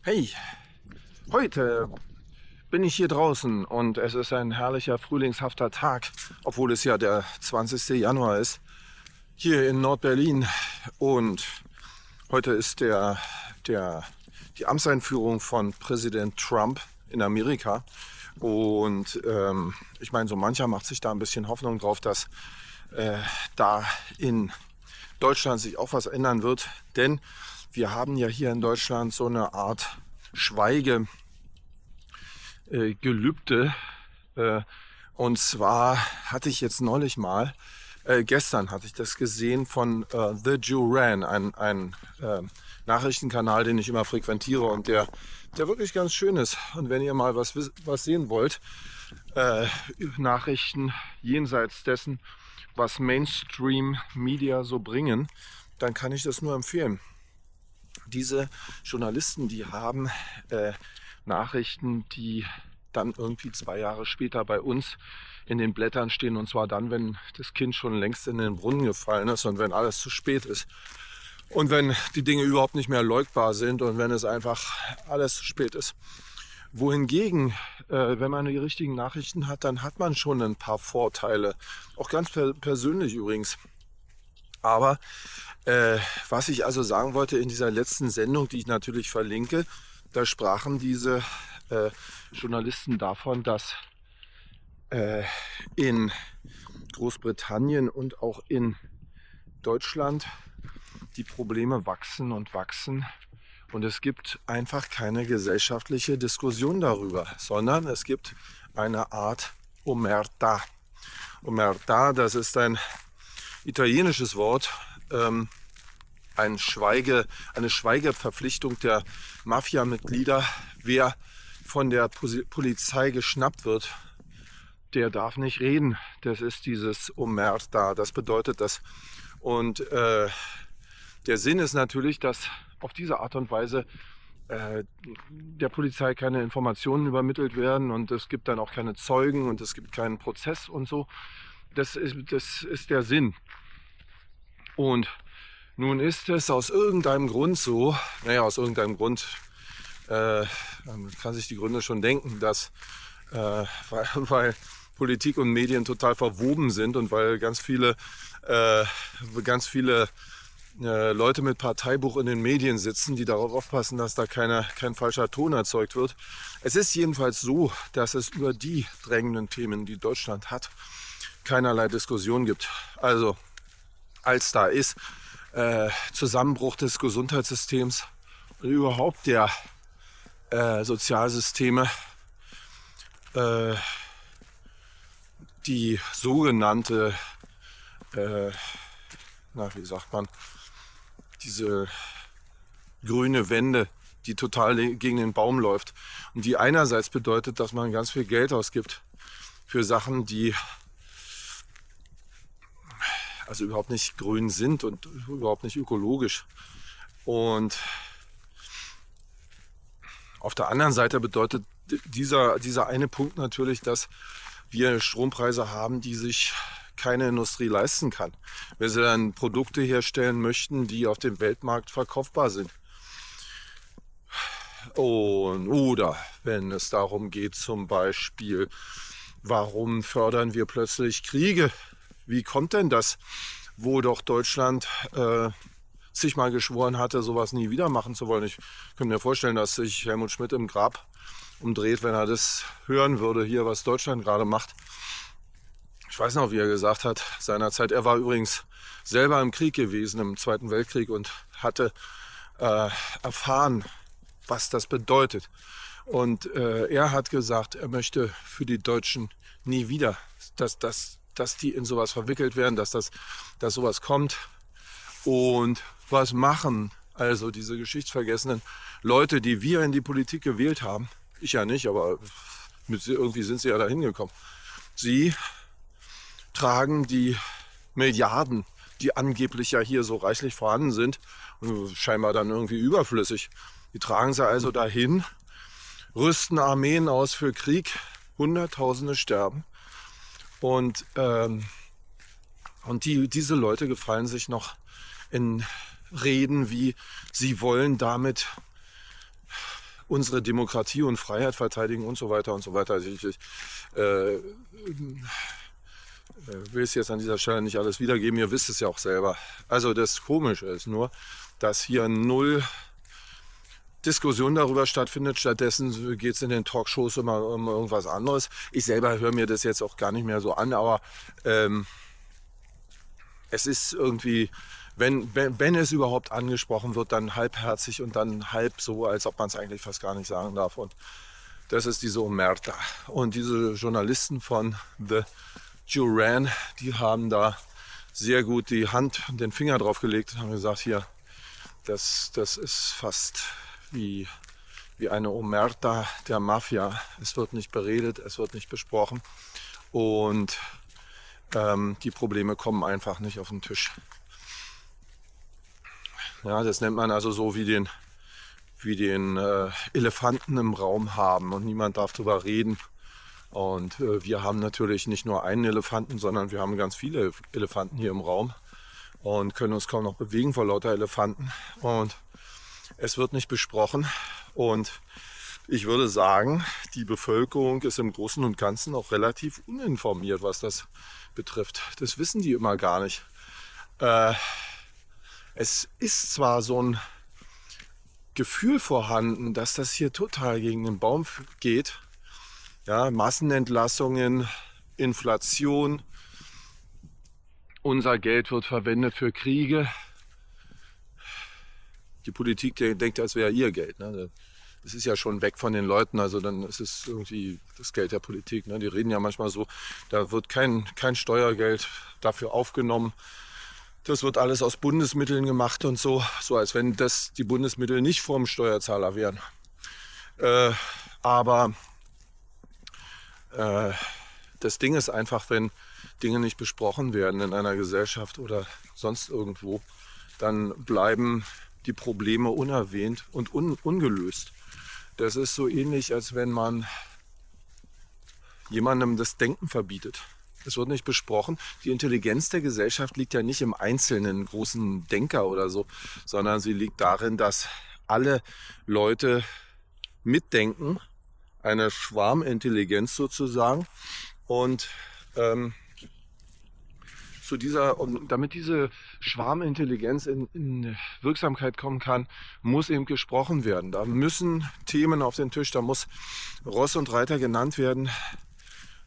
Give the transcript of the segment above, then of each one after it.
Hey, heute bin ich hier draußen und es ist ein herrlicher frühlingshafter Tag, obwohl es ja der 20. Januar ist, hier in Nordberlin. Und heute ist die Amtseinführung von Präsident Trump in Amerika. Und ich meine, so mancher macht sich da ein bisschen Hoffnung drauf, dass da in Deutschland sich auch was ändern wird. Denn wir haben ja hier in Deutschland so eine Art Gelübde. Äh, und zwar hatte ich jetzt neulich mal, gestern hatte ich das gesehen von The Duran, ein Nachrichtenkanal, den ich immer frequentiere und der wirklich ganz schön ist. Und wenn ihr mal was sehen wollt, Nachrichten jenseits dessen, was Mainstream-Media so bringen, dann kann ich das nur empfehlen. Diese Journalisten, die haben Nachrichten, die dann irgendwie 2 Jahre später bei uns in den Blättern stehen. Und zwar dann, wenn das Kind schon längst in den Brunnen gefallen ist und wenn alles zu spät ist. Und wenn die Dinge überhaupt nicht mehr leugbar sind und wenn es einfach alles zu spät ist. Wohingegen, wenn man die richtigen Nachrichten hat, dann hat man schon ein paar Vorteile. Auch ganz persönlich übrigens. Aber was ich also sagen wollte in dieser letzten Sendung, die ich natürlich verlinke, da sprachen diese Journalisten davon, dass in Großbritannien und auch in Deutschland die Probleme wachsen und wachsen. Und es gibt einfach keine gesellschaftliche Diskussion darüber, sondern es gibt eine Art Omerta. Omerta, das ist ein italienisches Wort, eine Schweigeverpflichtung der Mafia-Mitglieder. Wer von der Polizei geschnappt wird, der darf nicht reden. Das ist dieses Omerta, das bedeutet das. Und der Sinn ist natürlich, dass auf diese Art und Weise der Polizei keine Informationen übermittelt werden und es gibt dann auch keine Zeugen und es gibt keinen Prozess und so. Das ist der Sinn. Und nun ist es aus irgendeinem Grund so, aus irgendeinem Grund, man kann sich die Gründe schon denken, dass weil Politik und Medien total verwoben sind und weil ganz viele Leute mit Parteibuch in den Medien sitzen, die darauf aufpassen, dass da kein falscher Ton erzeugt wird. Es ist jedenfalls so, dass es über die drängenden Themen, die Deutschland hat, keinerlei Diskussion gibt. Also als da ist Zusammenbruch des Gesundheitssystems und überhaupt der Sozialsysteme, die sogenannte, wie sagt man, diese grüne Wende, die total gegen den Baum läuft und die einerseits bedeutet, dass man ganz viel Geld ausgibt für Sachen, die also überhaupt nicht grün sind und überhaupt nicht ökologisch. Und auf der anderen Seite bedeutet dieser eine Punkt natürlich, dass wir Strompreise haben, die sich keine Industrie leisten kann. Wenn sie dann Produkte herstellen möchten, die auf dem Weltmarkt verkaufbar sind. Oder wenn es darum geht, zum Beispiel, warum fördern wir plötzlich Kriege? Wie kommt denn das, wo doch Deutschland sich mal geschworen hatte, sowas nie wieder machen zu wollen? Ich könnte mir vorstellen, dass sich Helmut Schmidt im Grab umdreht, wenn er das hören würde, hier, was Deutschland gerade macht. Ich weiß noch, wie er gesagt hat, seinerzeit, er war übrigens selber im Krieg gewesen, im Zweiten Weltkrieg und hatte erfahren, was das bedeutet. Und er hat gesagt, er möchte für die Deutschen nie wieder, dass die in sowas verwickelt werden, dass sowas kommt. Und was machen also diese geschichtsvergessenen Leute, die wir in die Politik gewählt haben? Ich ja nicht, aber irgendwie sind sie ja da hingekommen. Sie tragen die Milliarden, die angeblich ja hier so reichlich vorhanden sind, scheinbar dann irgendwie überflüssig. Die tragen sie also dahin, rüsten Armeen aus für Krieg, Hunderttausende sterben. Und diese Leute gefallen sich noch in Reden wie, sie wollen damit unsere Demokratie und Freiheit verteidigen und so weiter und so weiter. Also ich will es jetzt an dieser Stelle nicht alles wiedergeben, ihr wisst es ja auch selber. Also das Komische ist nur, dass hier null Diskussion darüber stattfindet. Stattdessen geht es in den Talkshows immer um irgendwas anderes. Ich selber höre mir das jetzt auch gar nicht mehr so an, aber es ist irgendwie, wenn es überhaupt angesprochen wird, dann halbherzig und dann halb so, als ob man es eigentlich fast gar nicht sagen darf. Und das ist diese Omerta. Und diese Journalisten von The Duran, die haben da sehr gut die Hand und den Finger drauf gelegt und haben gesagt, hier, das ist fast wie eine Omerta der Mafia. Es wird nicht beredet, es wird nicht besprochen und die Probleme kommen einfach nicht auf den Tisch. Ja, das nennt man also so wie den Elefanten im Raum haben und niemand darf drüber reden. Und wir haben natürlich nicht nur einen Elefanten, sondern wir haben ganz viele Elefanten hier im Raum und können uns kaum noch bewegen vor lauter Elefanten. Und es wird nicht besprochen. Und ich würde sagen, die Bevölkerung ist im Großen und Ganzen auch relativ uninformiert, was das betrifft. Das wissen die immer gar nicht. Es ist zwar so ein Gefühl vorhanden, dass das hier total gegen den Baum geht. Ja, Massenentlassungen, Inflation, unser Geld wird verwendet für Kriege. Die Politik denkt, als wäre ihr Geld. Ne? Das ist ja schon weg von den Leuten, also dann ist es irgendwie das Geld der Politik. Ne? Die reden ja manchmal so, da wird kein Steuergeld dafür aufgenommen. Das wird alles aus Bundesmitteln gemacht und so als wenn das die Bundesmittel nicht vom Steuerzahler wären. Aber das Ding ist einfach, wenn Dinge nicht besprochen werden in einer Gesellschaft oder sonst irgendwo, dann bleiben die Probleme unerwähnt und ungelöst. Das ist so ähnlich, als wenn man jemandem das Denken verbietet. Es wird nicht besprochen. Die Intelligenz der Gesellschaft liegt ja nicht im einzelnen großen Denker oder so, sondern sie liegt darin, dass alle Leute mitdenken, eine Schwarmintelligenz sozusagen. Und damit diese Schwarmintelligenz in Wirksamkeit kommen kann, muss eben gesprochen werden. Da müssen Themen auf den Tisch, da muss Ross und Reiter genannt werden.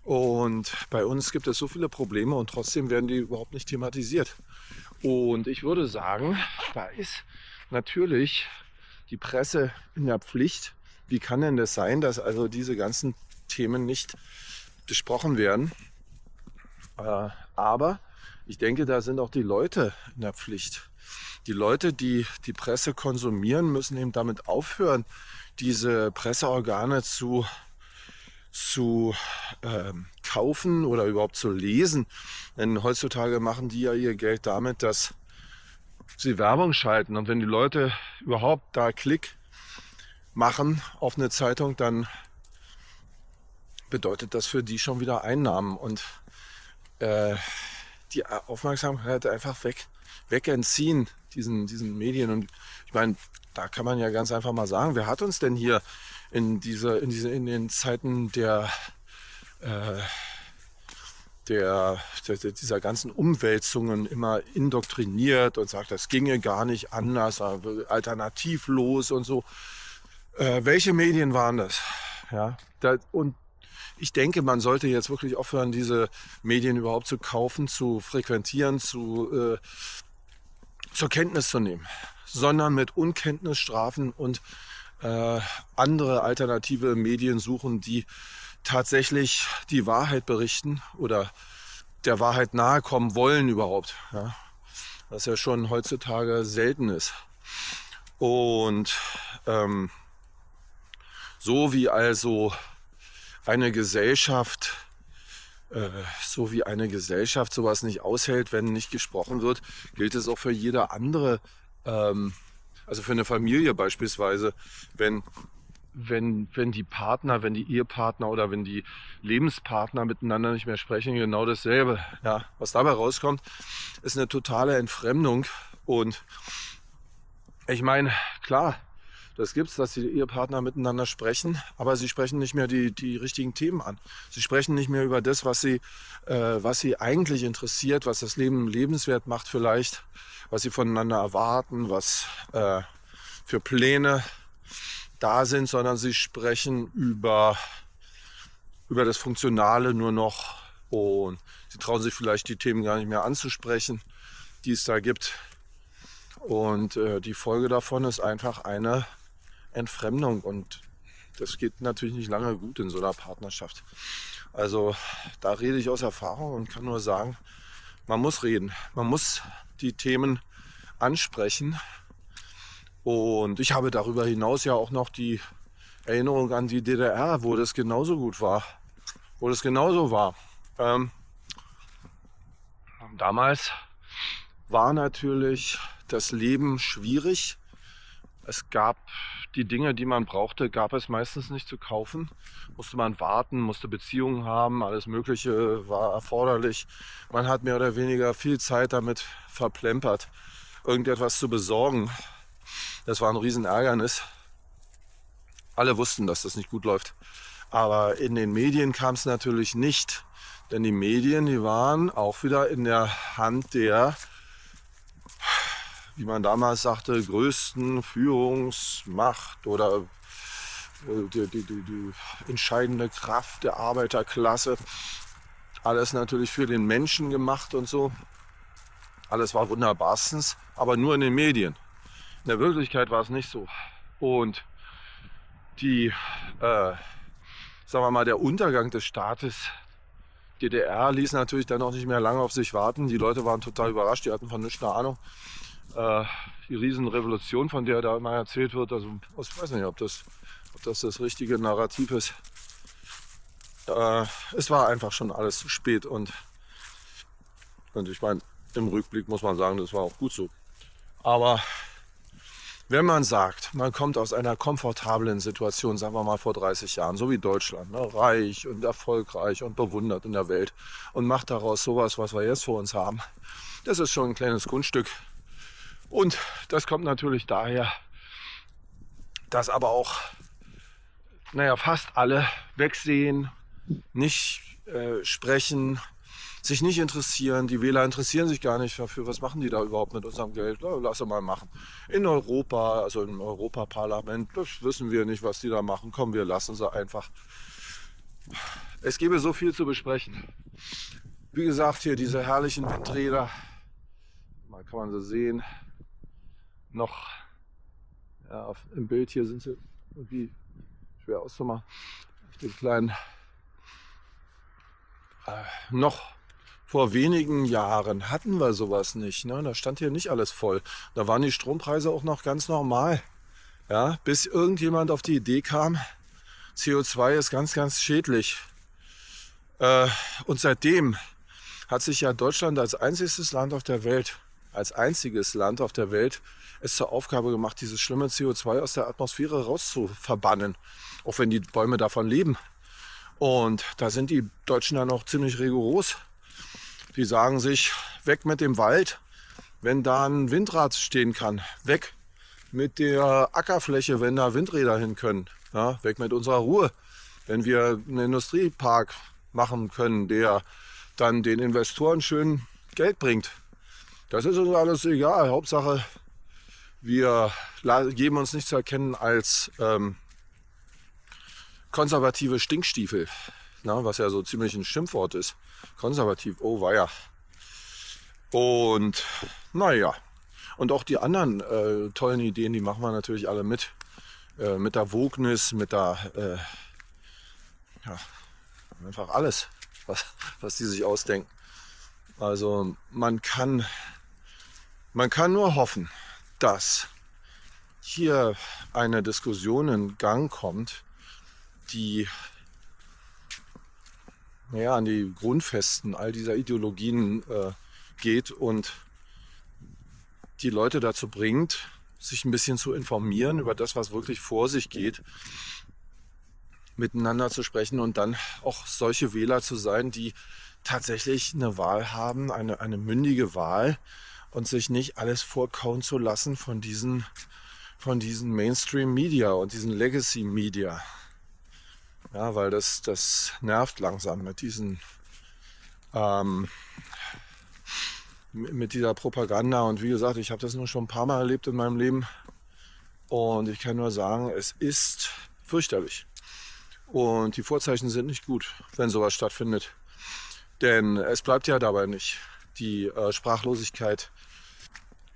Und bei uns gibt es so viele Probleme und trotzdem werden die überhaupt nicht thematisiert. Und ich würde sagen, da ist natürlich die Presse in der Pflicht. Wie kann denn das sein, dass also diese ganzen Themen nicht besprochen werden? Aber ich denke, da sind auch die Leute in der Pflicht. Die Leute, die die Presse konsumieren, müssen eben damit aufhören, diese Presseorgane zu kaufen oder überhaupt zu lesen. Denn heutzutage machen die ja ihr Geld damit, dass sie Werbung schalten. Und wenn die Leute überhaupt da Klick machen auf eine Zeitung, dann bedeutet das für die schon wieder Einnahmen. Und die Aufmerksamkeit einfach wegentziehen diesen Medien. Und ich meine, da kann man ja ganz einfach mal sagen, wer hat uns denn hier in den Zeiten dieser ganzen Umwälzungen immer indoktriniert und sagt, das ginge gar nicht anders, alternativlos und so. Welche Medien waren das? Ja, und ich denke, man sollte jetzt wirklich aufhören, diese Medien überhaupt zu kaufen, zu frequentieren, zur Kenntnis zu nehmen, sondern mit Unkenntnis strafen und andere alternative Medien suchen, die tatsächlich die Wahrheit berichten oder der Wahrheit nahe kommen wollen überhaupt. Ja? Was ja schon heutzutage selten ist. Und so wie also eine Gesellschaft sowas nicht aushält, wenn nicht gesprochen wird, gilt es auch für jede andere, also für eine Familie beispielsweise, wenn die Partner, wenn die Ehepartner oder wenn die Lebenspartner miteinander nicht mehr sprechen, genau dasselbe. Ja, was dabei rauskommt, ist eine totale Entfremdung. Und ich meine, klar, Das gibt es, dass die Ehepartner miteinander sprechen, aber sie sprechen nicht mehr die richtigen Themen an. Sie sprechen nicht mehr über das, was sie eigentlich interessiert, was das Leben lebenswert macht vielleicht, was sie voneinander erwarten, was für Pläne da sind, sondern sie sprechen über das Funktionale nur noch und sie trauen sich vielleicht die Themen gar nicht mehr anzusprechen, die es da gibt. Und die Folge davon ist einfach eine Entfremdung und das geht natürlich nicht lange gut in so einer Partnerschaft. Also da rede ich aus Erfahrung und kann nur sagen, man muss reden, man muss die Themen ansprechen. Und ich habe darüber hinaus ja auch noch die Erinnerung an die DDR, wo das genauso gut war, wo das genauso war. Damals war natürlich das Leben schwierig. Es gab die Dinge, die man brauchte, gab es meistens nicht zu kaufen. Musste man warten, musste Beziehungen haben, alles Mögliche war erforderlich. Man hat mehr oder weniger viel Zeit damit verplempert, irgendetwas zu besorgen. Das war ein Riesenärgernis. Alle wussten, dass das nicht gut läuft. Aber in den Medien kam es natürlich nicht. Denn die Medien, die waren auch wieder in der Hand der, wie man damals sagte, größten Führungsmacht oder die entscheidende Kraft der Arbeiterklasse. Alles natürlich für den Menschen gemacht und so. Alles war wunderbarstens, aber nur in den Medien. In der Wirklichkeit war es nicht so. Und sagen wir mal, der Untergang des Staates DDR ließ natürlich dann auch nicht mehr lange auf sich warten. Die Leute waren total überrascht, die hatten von nichts eine Ahnung. Die Riesenrevolution, von der da immer erzählt wird, also ich weiß nicht, ob das das richtige Narrativ ist. Es war einfach schon alles zu spät und ich meine, im Rückblick muss man sagen, das war auch gut so. Aber wenn man sagt, man kommt aus einer komfortablen Situation, sagen wir mal vor 30 Jahren, so wie Deutschland, ne, reich und erfolgreich und bewundert in der Welt und macht daraus sowas, was wir jetzt vor uns haben, das ist schon ein kleines Kunststück. Und das kommt natürlich daher, dass aber auch fast alle wegsehen, nicht sprechen, sich nicht interessieren. Die Wähler interessieren sich gar nicht dafür, was machen die da überhaupt mit unserem Geld. Lass sie mal machen. In Europa, also im Europaparlament, das wissen wir nicht, was die da machen. Komm, wir lassen sie einfach. Es gäbe so viel zu besprechen. Wie gesagt, hier diese herrlichen Windräder. Mal kann man sie sehen. Noch im Bild hier sind sie irgendwie schwer auszumachen. Auf den kleinen noch vor wenigen Jahren hatten wir sowas nicht. Ne? Da stand hier nicht alles voll. Da waren die Strompreise auch noch ganz normal. Ja? Bis irgendjemand auf die Idee kam, CO2 ist ganz, ganz schädlich. Und seitdem hat sich ja Deutschland als einziges Land auf der Welt, es zur Aufgabe gemacht, dieses schlimme CO2 aus der Atmosphäre rauszuverbannen. Auch wenn die Bäume davon leben. Und da sind die Deutschen dann auch ziemlich rigoros. Die sagen sich, weg mit dem Wald, wenn da ein Windrad stehen kann. Weg mit der Ackerfläche, wenn da Windräder hin können. Ja, weg mit unserer Ruhe, wenn wir einen Industriepark machen können, der dann den Investoren schön Geld bringt. Das ist uns alles egal. Hauptsache, wir geben uns nicht zu erkennen als konservative Stinkstiefel, was ja so ziemlich ein Schimpfwort ist. Konservativ, oh weia. Und und auch die anderen tollen Ideen, die machen wir natürlich alle mit. Mit der Wokeness, mit der einfach alles, was die sich ausdenken. Also man kann nur hoffen, dass hier eine Diskussion in Gang kommt, die an die Grundfesten all dieser Ideologien geht und die Leute dazu bringt, sich ein bisschen zu informieren über das, was wirklich vor sich geht, miteinander zu sprechen und dann auch solche Wähler zu sein, die tatsächlich eine Wahl haben, eine mündige Wahl und sich nicht alles vorkauen zu lassen von diesen von diesen Mainstream-Media und diesen Legacy-Media. Ja, weil das nervt langsam mit diesen mit dieser Propaganda. Und wie gesagt, ich habe das nur schon ein paar Mal erlebt in meinem Leben. Und ich kann nur sagen, es ist fürchterlich. Und die Vorzeichen sind nicht gut, wenn sowas stattfindet. Denn es bleibt ja dabei nicht. Die Sprachlosigkeit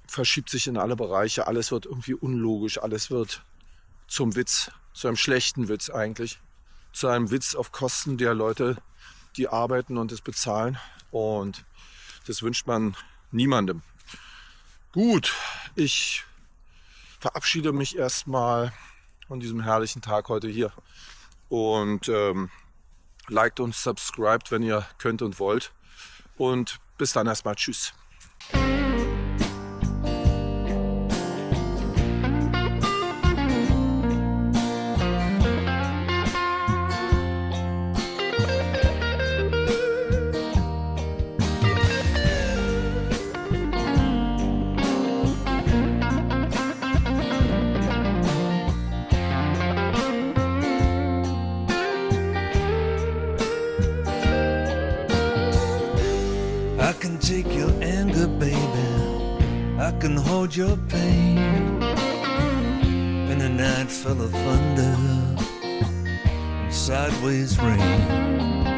verschiebt sich in alle Bereiche. Alles wird irgendwie unlogisch. Alles wird zum Witz, zu einem schlechten Witz eigentlich. Zu einem Witz auf Kosten der Leute, die arbeiten und es bezahlen. Und das wünscht man niemandem. Gut, ich verabschiede mich erstmal von diesem herrlichen Tag heute hier. Und liked und subscribed, wenn ihr könnt und wollt. Und bis dann erstmal. Tschüss. I can take your anger, baby. I can hold your pain. In a night full of thunder and sideways rain.